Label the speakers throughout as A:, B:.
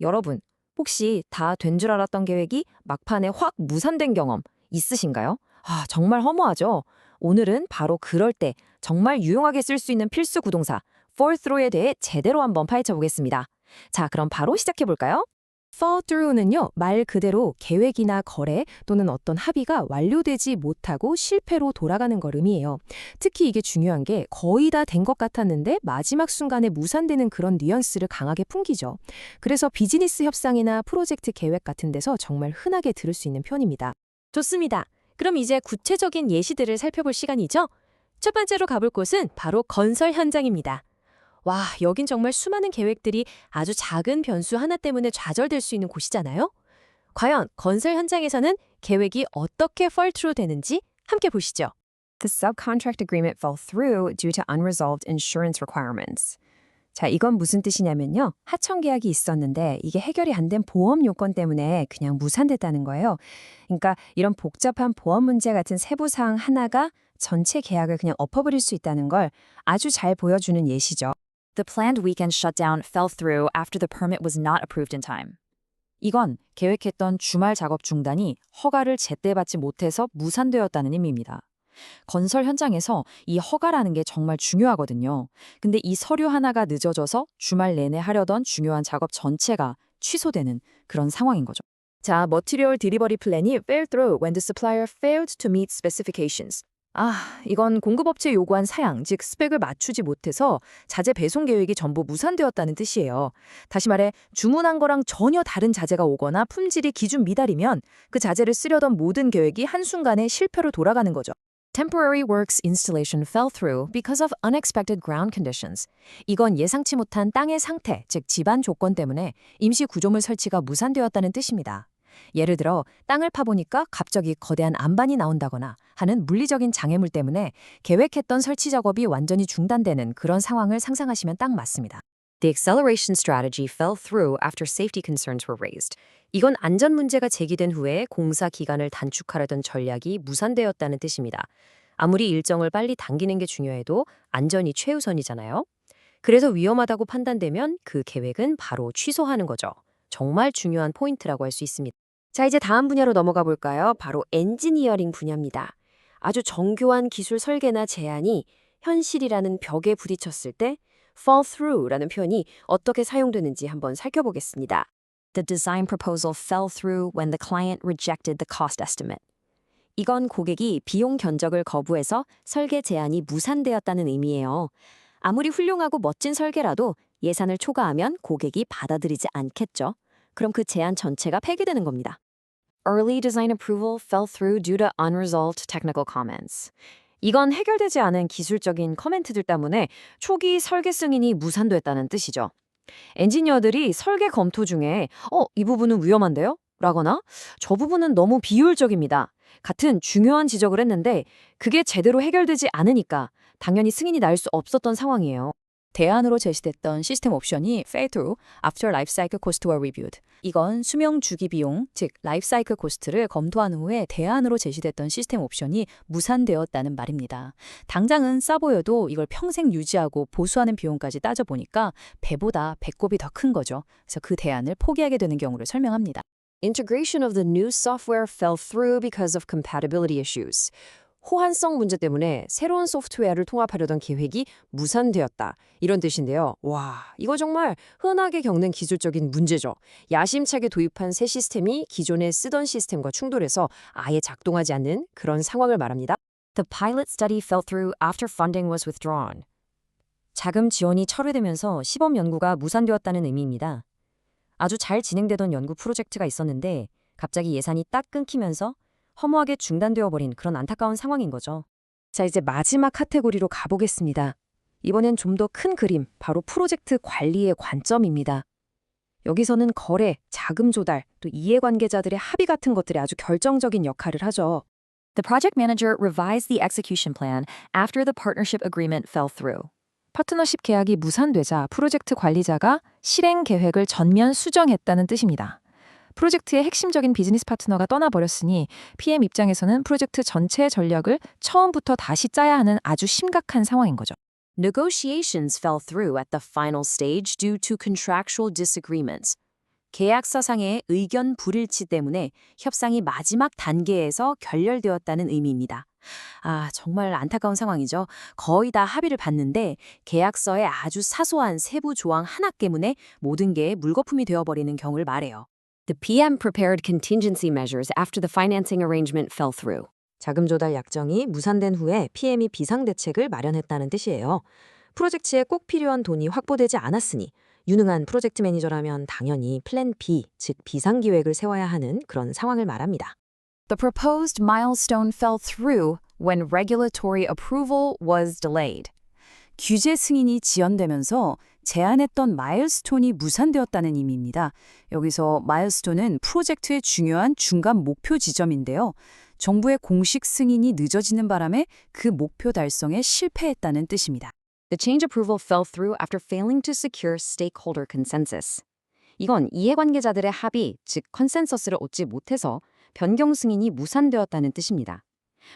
A: 여러분, 혹시 다 된 줄 알았던 계획이 막판에 확 무산된 경험 있으신가요? 정말 허무하죠? 오늘은 바로 그럴 때 정말 유용하게 쓸 수 있는 필수 구동사 fall through에 대해 제대로 한번 파헤쳐 보겠습니다. 자, 그럼 바로 시작해 볼까요? fall through는요, 말 그대로 계획이나 거래 또는 어떤 합의가 완료되지 못하고 실패로 돌아가는 걸 의미해요. 특히 이게 중요한 게 거의 다 된 것 같았는데 마지막 순간에 무산되는 그런 뉘앙스를 강하게 풍기죠. 그래서 비즈니스 협상이나 프로젝트 계획 같은 데서 정말 흔하게 들을 수 있는 표현입니다. 좋습니다. 그럼 이제 구체적인 예시들을 살펴볼 시간이죠? 첫 번째로 가볼 곳은 바로 건설 현장입니다. 와, 여긴 정말 수많은 계획들이 아주 작은 변수 하나 때문에 좌절될 수 있는 곳이잖아요? 과연 건설 현장에서는 계획이 어떻게 fall through 되는지 함께 보시죠. The subcontract agreement fell through due to unresolved insurance requirements. 자, 이건 무슨 뜻이냐면요. 하청 계약이 있었는데 이게 해결이 안 된 보험 요건 때문에 그냥 무산됐다는 거예요. 그러니까 이런 복잡한 보험 문제 같은 세부 사항 하나가 전체 계약을 그냥 엎어버릴 수 있다는 걸 아주 잘 보여주는 예시죠.
B: The planned weekend shutdown fell through after the permit was not approved in time.
A: 이건 계획했던 주말 작업 중단이 허가를 제때 받지 못해서 무산되었다는 의미입니다. 건설 현장에서 이 허가라는 게 정말 중요하거든요. 근데 이 서류 하나가 늦어져서 주말 내내 하려던 중요한 작업 전체가 취소되는 그런 상황인 거죠. 자, Material Delivery Plan이 fell through when the supplier failed to meet specifications. 이건 공급업체 요구한 사양, 즉 스펙을 맞추지 못해서 자재 배송 계획이 전부 무산되었다는 뜻이에요. 다시 말해 주문한 거랑 전혀 다른 자재가 오거나 품질이 기준 미달이면 그 자재를 쓰려던 모든 계획이 한순간에 실패로 돌아가는 거죠. Temporary works installation fell through because of unexpected ground conditions. 이건 예상치 못한 땅의 상태, 즉 지반 조건 때문에 임시 구조물 설치가 무산되었다는 뜻입니다. 예를 들어 땅을 파보니까 갑자기 거대한 안반이 나온다거나 하는 물리적인 장애물 때문에 계획했던 설치 작업이 완전히 중단되는 그런 상황을 상상하시면 딱 맞습니다. The acceleration strategy fell through after safety concerns were raised. 이건 안전 문제가 제기된 후에 공사 기간을 단축하려던 전략이 무산되었다는 뜻입니다. 아무리 일정을 빨리 당기는 게 중요해도 안전이 최우선이잖아요. 그래서 위험하다고 판단되면 그 계획은 바로 취소하는 거죠. 정말 중요한 포인트라고 할 수 있습니다. 자, 이제 다음 분야로 넘어가 볼까요? 바로 엔지니어링 분야입니다. 아주 정교한 기술 설계나 제안이 현실이라는 벽에 부딪혔을 때 fall through라는 표현이 어떻게 사용되는지 한번 살펴보겠습니다.
B: The design proposal fell through when the client rejected the cost estimate.
A: 이건 고객이 비용 견적을 거부해서 설계 제안이 무산되었다는 의미예요. 아무리 훌륭하고 멋진 설계라도 예산을 초과하면 고객이 받아들이지 않겠죠. 그럼 그 제안 전체가 폐기되는 겁니다. Early design approval fell through due to unresolved technical comments. 이건 해결되지 않은 기술적인 커멘트들 때문에 초기 설계 승인이 무산됐다는 뜻이죠. 엔지니어들이 설계 검토 중에 이 부분은 위험한데요? 라거나 저 부분은 너무 비효율적입니다. 같은 중요한 지적을 했는데 그게 제대로 해결되지 않으니까 당연히 승인이 날 수 없었던 상황이에요.
B: 대안으로 제시됐던 시스템 옵션이 fell through after life cycle costs were reviewed. 이건 수명 주기 비용, 즉 라이프 사이클 코스트를 검토한 후에 대안으로 제시됐던 시스템 옵션이 무산되었다는 말입니다. 당장은 싸 보여도 이걸 평생 유지하고 보수하는 비용까지 따져보니까 배보다 배꼽이 더 큰 거죠. 그래서 그 대안을 포기하게 되는 경우를 설명합니다.
A: Integration of the new software fell through because of compatibility issues. 호환성 문제 때문에 새로운 소프트웨어를 통합하려던 계획이 무산되었다. 이런 뜻인데요. 와, 이거 정말 흔하게 겪는 기술적인 문제죠. 야심차게 도입한 새 시스템이 기존에 쓰던 시스템과 충돌해서 아예 작동하지 않는 그런 상황을 말합니다. The pilot study fell through after funding was withdrawn. 자금 지원이 철회되면서 시범 연구가 무산되었다는 의미입니다. 아주 잘 진행되던 연구 프로젝트가 있었는데 갑자기 예산이 딱 끊기면서 허무하게 중단되어 버린 그런 안타까운 상황인 거죠. 자, 이제 마지막 카테고리로 가보겠습니다. 이번엔 좀 더 큰 그림, 바로 프로젝트 관리의 관점입니다. 여기서는 거래, 자금 조달, 또 이해관계자들의 합의 같은 것들이 아주 결정적인 역할을 하죠.
B: The project manager revised the execution plan after the partnership agreement fell through.
A: 파트너십 계약이 무산되자 프로젝트 관리자가 실행 계획을 전면 수정했다는 뜻입니다. 프로젝트의 핵심적인 비즈니스 파트너가 떠나버렸으니 PM 입장에서는 프로젝트 전체의 전략을 처음부터 다시 짜야 하는 아주 심각한 상황인 거죠. Negotiations fell through at the final stage due to contractual disagreements.
B: 계약서상의 의견 불일치 때문에 협상이 마지막 단계에서 결렬되었다는 의미입니다. 정말 안타까운 상황이죠. 거의 다 합의를 봤는데 계약서의 아주 사소한 세부 조항 하나 때문에 모든 게 물거품이 되어버리는 경우를 말해요.
C: The PM prepared contingency measures after the financing arrangement fell through.
D: 자금 조달 약정이 무산된 후에 PM이 비상대책을 마련했다는 뜻이에요. 프로젝트에 꼭 필요한 돈이 확보되지 않았으니 유능한 프로젝트 매니저라면 당연히 플랜 B, 즉 비상기획을 세워야 하는 그런 상황을 말합니다.
C: The proposed milestone fell through when regulatory approval was delayed.
B: 규제 승인이 지연되면서 제안했던 마일스톤이 무산되었다는 의미입니다. 여기서 마일스톤은 프로젝트의 중요한 중간 목표 지점인데요. 정부의 공식 승인이 늦어지는 바람에 그 목표 달성에 실패했다는 뜻입니다.
C: The change approval fell through after failing to secure stakeholder consensus. 이건 이해관계자들의 합의, 즉 컨센서스를 얻지 못해서 변경 승인이 무산되었다는 뜻입니다.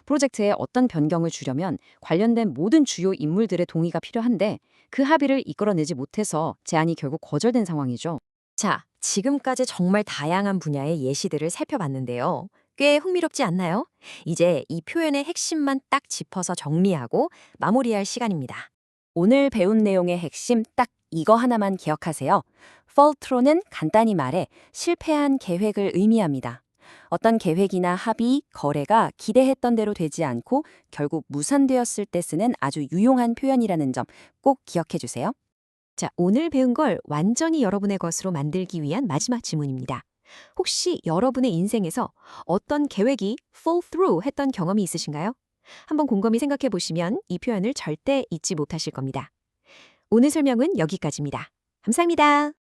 C: 프로젝트에 어떤 변경을 주려면 관련된 모든 주요 인물들의 동의가 필요한데 그 합의를 이끌어내지 못해서 제안이 결국 거절된 상황이죠.
D: 자, 지금까지 정말 다양한 분야의 예시들을 살펴봤는데요. 꽤 흥미롭지 않나요? 이제 이 표현의 핵심만 딱 짚어서 정리하고 마무리할 시간입니다.
B: 오늘 배운 내용의 핵심 딱 이거 하나만 기억하세요. fall through는 간단히 말해 실패한 계획을 의미합니다. 어떤 계획이나 합의, 거래가 기대했던 대로 되지 않고 결국 무산되었을 때 쓰는 아주 유용한 표현이라는 점 꼭 기억해 주세요.
D: 자, 오늘 배운 걸 완전히 여러분의 것으로 만들기 위한 마지막 질문입니다. 혹시 여러분의 인생에서 어떤 계획이 fall through 했던 경험이 있으신가요? 한번 곰곰이 생각해 보시면 이 표현을 절대 잊지 못하실 겁니다. 오늘 설명은 여기까지입니다. 감사합니다.